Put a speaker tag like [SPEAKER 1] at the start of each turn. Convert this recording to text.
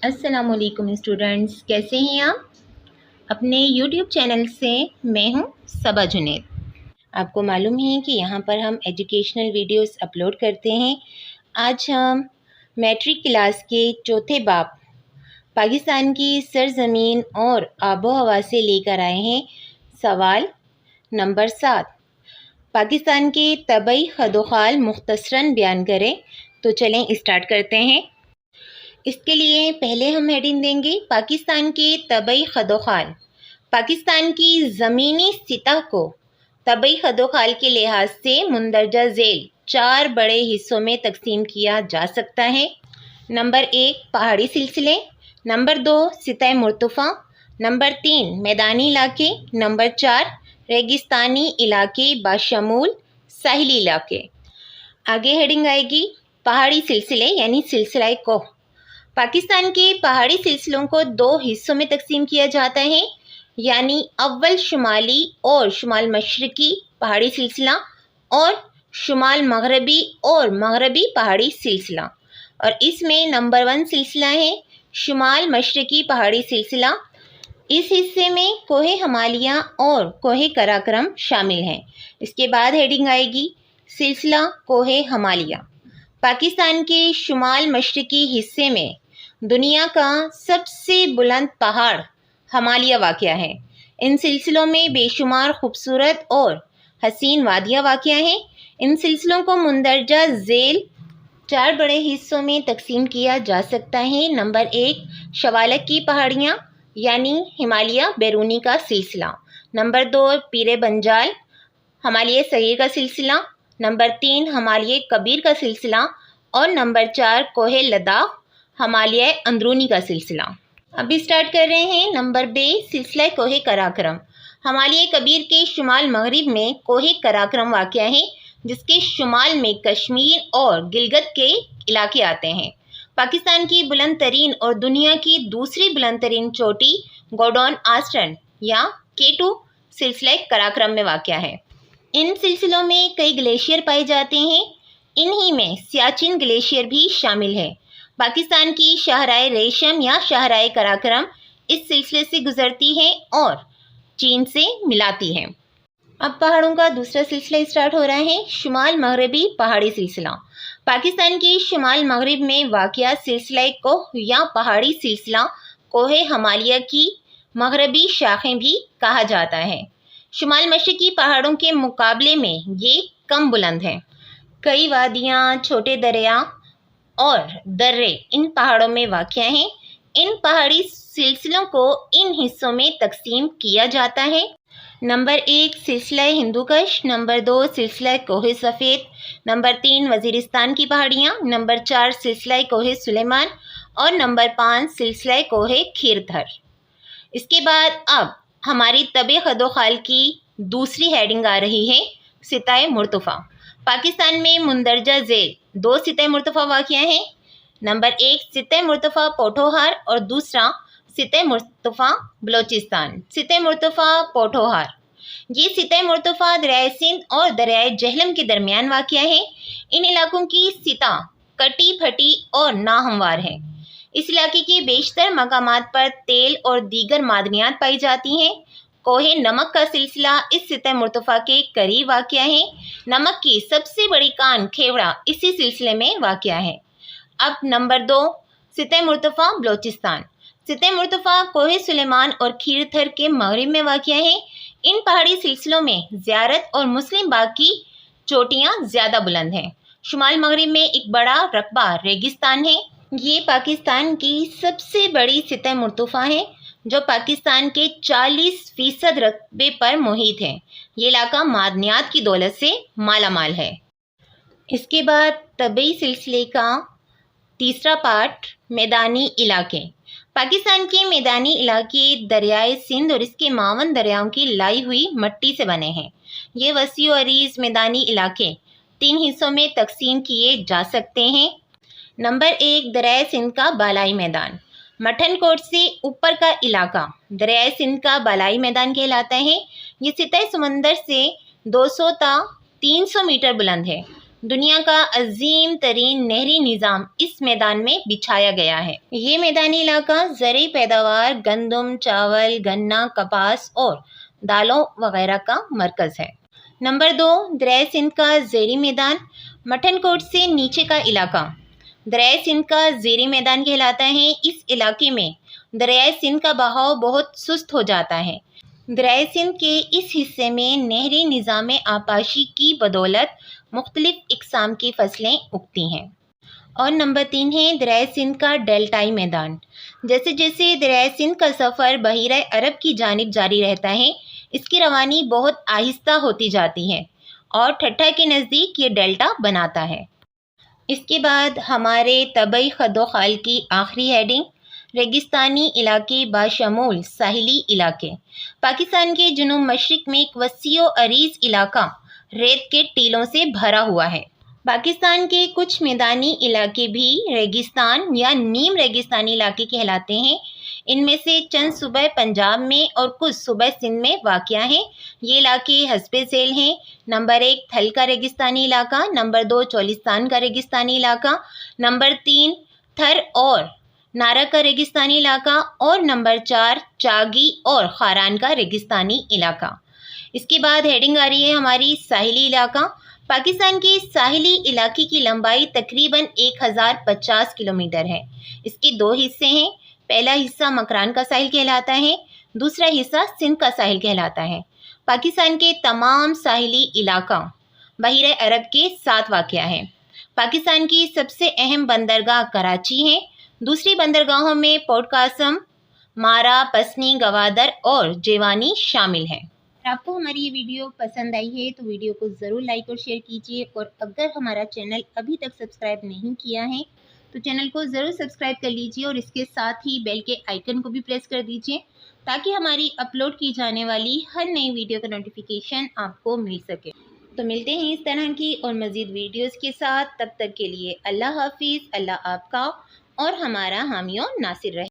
[SPEAKER 1] السلام علیکم اسٹوڈنٹس، کیسے ہیں آپ؟ اپنے یوٹیوب چینل سے میں ہوں صبا جنید۔ آپ کو معلوم ہے کہ یہاں پر ہم ایجوکیشنل ویڈیوز اپلوڈ کرتے ہیں۔ آج ہم میٹرک کلاس کے چوتھے باب پاکستان کی سرزمین اور آب و ہوا سے لے کر آئے ہیں سوال نمبر 7۔ پاکستان کے طبعی خد و خال مختصراً بیان کریں۔ تو چلیں اسٹارٹ کرتے ہیں۔ اس کے لیے پہلے ہم ہیڈنگ دیں گے پاکستان کے طبعی خد و خال۔ پاکستان کی زمینی سطح کو طبعی خد و خال کے لحاظ سے مندرجہ ذیل 4 بڑے حصوں میں تقسیم کیا جا سکتا ہے۔ نمبر 1 پہاڑی سلسلے، نمبر 2 سطح مرتفع، نمبر 3 میدانی علاقے، نمبر 4 ریگستانی علاقے بشمول ساحلی علاقے۔ آگے ہیڈنگ آئے گی پہاڑی سلسلے یعنی سلسلہ کوہ۔ پاکستان کے پہاڑی سلسلوں کو 2 حصوں میں تقسیم کیا جاتا ہے، یعنی اول شمالی اور شمال مشرقی پہاڑی سلسلہ اور شمال مغربی اور مغربی پہاڑی سلسلہ۔ اور اس میں نمبر 1 سلسلہ ہے شمال مشرقی پہاڑی سلسلہ۔ اس حصے میں کوہ ہمالیہ اور کوہ قراقرم شامل ہیں۔ اس کے بعد ہیڈنگ آئے گی سلسلہ کوہ ہمالیہ۔ پاکستان کے شمال مشرقی حصے میں دنیا کا سب سے بلند پہاڑ ہمالیہ واقع ہے۔ ان سلسلوں میں بے شمار خوبصورت اور حسین وادیاں واقع ہیں۔ ان سلسلوں کو مندرجہ ذیل 4 بڑے حصوں میں تقسیم کیا جا سکتا ہے۔ نمبر 1 شوالک کی پہاڑیاں یعنی ہمالیہ بیرونی کا سلسلہ، نمبر 2 پیر بنجال ہمالیہ صغیر کا سلسلہ، نمبر 3 ہمالیہ کبیر کا سلسلہ اور نمبر 4 کوہ لداخ ہمالیہ اندرونی کا سلسلہ۔ اب اسٹارٹ کر رہے ہیں نمبر 2 سلسلہ کوہ قراقرم۔ ہمالیہ کبیر کے شمال مغرب میں کوہ قراقرم واقع ہے، جس کے شمال میں کشمیر اور گلگت کے علاقے آتے ہیں۔ پاکستان کی بلند ترین اور دنیا کی دوسری بلند ترین چوٹی گوڈون آسٹن یا K2 سلسلہ قراقرم میں واقع ہے۔ ان سلسلوں میں کئی گلیشیئر پائے جاتے ہیں، انہی میں سیاچن گلیشیئر بھی شامل ہے۔ پاکستان کی شاہراہ ریشم یا شاہراہ قراقرم اس سلسلے سے گزرتی ہے اور چین سے ملاتی ہے۔ اب پہاڑوں کا دوسرا سلسلہ اسٹارٹ ہو رہا ہے شمال مغربی پہاڑی سلسلہ۔ پاکستان کی شمال مغرب میں واقع سلسلہ کوہ یا پہاڑی سلسلہ کوہ ہمالیہ کی مغربی شاخیں بھی کہا جاتا ہے۔ شمال مشرقی پہاڑوں کے مقابلے میں یہ کم بلند ہیں۔ کئی وادیاں، چھوٹے دریا اور درے ان پہاڑوں میں واقع ہیں۔ ان پہاڑی سلسلوں کو ان حصوں میں تقسیم کیا جاتا ہے۔ نمبر 1 سلسلہ ہندوکش، نمبر 2 سلسلہ کوہ سفید، نمبر 3 وزیرستان کی پہاڑیاں، نمبر 4 سلسلہ کوہ سلیمان اور نمبر 5 سلسلہ کوہ کھیرتھر۔ اس کے بعد اب ہماری طبع خد و خال کی دوسری ہیڈنگ آ رہی ہے سطح مرتفع۔ پاکستان میں مندرجہ ذیل 2 سطح مرتفع واقع ہیں۔ نمبر 1 سطح مرتفع پوٹھوہار اور دوسرا سطح مرتفع بلوچستان۔ سطح مرتفع پوٹھوہار، یہ سطح مرتفع دریائے سندھ اور دریائے جہلم کے درمیان واقع ہے۔ ان علاقوں کی سطح کٹی پھٹی اور ناہموار ہے۔ اس علاقے کے بیشتر مقامات پر تیل اور دیگر معدنیات پائی جاتی ہیں۔ کوہ نمک کا سلسلہ اس سطح مرتفع کے قریب واقع ہے۔ نمک کی سب سے بڑی کان کھیوڑا اسی سلسلے میں واقع ہے۔ اب نمبر 2 سطح مرتفع بلوچستان۔ سطح مرتفع کوہ سلیمان اور کھیرتھر کے مغرب میں واقع ہے۔ ان پہاڑی سلسلوں میں زیارت اور مسلم باغ کی چوٹیاں زیادہ بلند ہیں۔ شمال مغرب میں ایک بڑا رقبہ ریگستان ہے۔ یہ پاکستان کی سب سے بڑی سطح مرتفع ہے جو پاکستان کے 40% رقبے پر محیط ہے۔ یہ علاقہ معدنیات کی دولت سے مالا مال ہے۔ اس کے بعد طبعی سلسلے کا تیسرا پارٹ میدانی علاقے۔ پاکستان کے میدانی علاقے دریائے سندھ اور اس کے معاون دریاؤں کی لائی ہوئی مٹی سے بنے ہیں۔ یہ وسیع و عریض میدانی علاقے 3 حصوں میں تقسیم کیے جا سکتے ہیں۔ نمبر 1 دریائے سندھ کا بالائی میدان۔ مٹھن کوٹ سے اوپر کا علاقہ دریائے سندھ کا بالائی میدان کہلاتا ہے۔ یہ سطح سمندر سے 200 تا 300 میٹر بلند ہے۔ دنیا کا عظیم ترین نہری نظام اس میدان میں بچھایا گیا ہے۔ یہ میدانی علاقہ زرعی پیداوار، گندم، چاول، گنا، کپاس اور دالوں وغیرہ کا مرکز ہے۔ نمبر 2، دریائے سندھ کا زیریں میدان، مٹھن کوٹ سے نیچے کا علاقہ دریائے سندھ کا زیریں میدان کہلاتا ہے۔ اس علاقے میں دریائے سندھ کا بہاؤ بہت سست ہو جاتا ہے۔ دریائے سندھ کے اس حصے میں نہری نظام آبپاشی کی بدولت مختلف اقسام کی فصلیں اگتی ہیں۔ اور نمبر 3 ہے دریائے سندھ کا ڈیلٹائی میدان۔ جیسے جیسے دریائے سندھ کا سفر بحیرہ عرب کی جانب جاری رہتا ہے، اس کی روانی بہت آہستہ ہوتی جاتی ہے اور ٹھٹھہ کے نزدیک یہ ڈیلٹا بناتا ہے۔ اس کے بعد ہمارے طبعی خد و خال کی آخری ہیڈنگ، ریگستانی علاقے باشمول ساحلی علاقے۔ پاکستان کے جنوب مشرق میں ایک وسیع و عریض علاقہ ریت کے ٹیلوں سے بھرا ہوا ہے۔ پاکستان کے کچھ میدانی علاقے بھی ریگستان یا نیم ریگستانی علاقے کہلاتے ہیں۔ ان میں سے چند صوبہ پنجاب میں اور کچھ صوبہ سندھ میں واقع ہیں۔ یہ علاقے حسب ذیل ہیں: نمبر 1 تھل کا ریگستانی علاقہ، نمبر 2 چولستان کا ریگستانی علاقہ، نمبر 3 تھر اور نارا کا ریگستانی علاقہ اور نمبر 4 چاگی اور خاران کا ریگستانی علاقہ۔ اس کے بعد ہیڈنگ آ رہی ہے ہماری ساحلی علاقہ۔ پاکستان کے ساحلی علاقے کی لمبائی تقریباً 1050 کلومیٹر ہے۔ اس کے 2 حصے ہیں۔ پہلا حصہ مکران کا ساحل کہلاتا ہے، دوسرا حصہ سندھ کا ساحل کہلاتا ہے۔ پاکستان کے تمام ساحلی علاقہ بحیرہ عرب کے ساتھ واقع ہے۔ پاکستان کی سب سے اہم بندرگاہ کراچی ہے۔ دوسری بندرگاہوں میں پورٹ قاسم، مارا، پسنی، گوادر اور جیوانی شامل ہیں۔ اگر آپ کو ہماری یہ ویڈیو پسند آئی ہے تو ویڈیو کو ضرور لائک اور شیئر کیجیے، اور اگر ہمارا چینل ابھی تک سبسکرائب نہیں کیا ہے تو چینل کو ضرور سبسکرائب کر لیجیے اور اس کے ساتھ ہی بیل کے آئیکن کو بھی پریس کر دیجیے تاکہ ہماری اپلوڈ کی جانے والی ہر نئی ویڈیو کا نوٹیفیکیشن آپ کو مل سکے۔ تو ملتے ہیں اس طرح کی اور مزید ویڈیوز کے ساتھ، تب تک کے لیے اللہ حافظ۔ اللہ آپ کا اور ہمارا حامی و ناصر رہے۔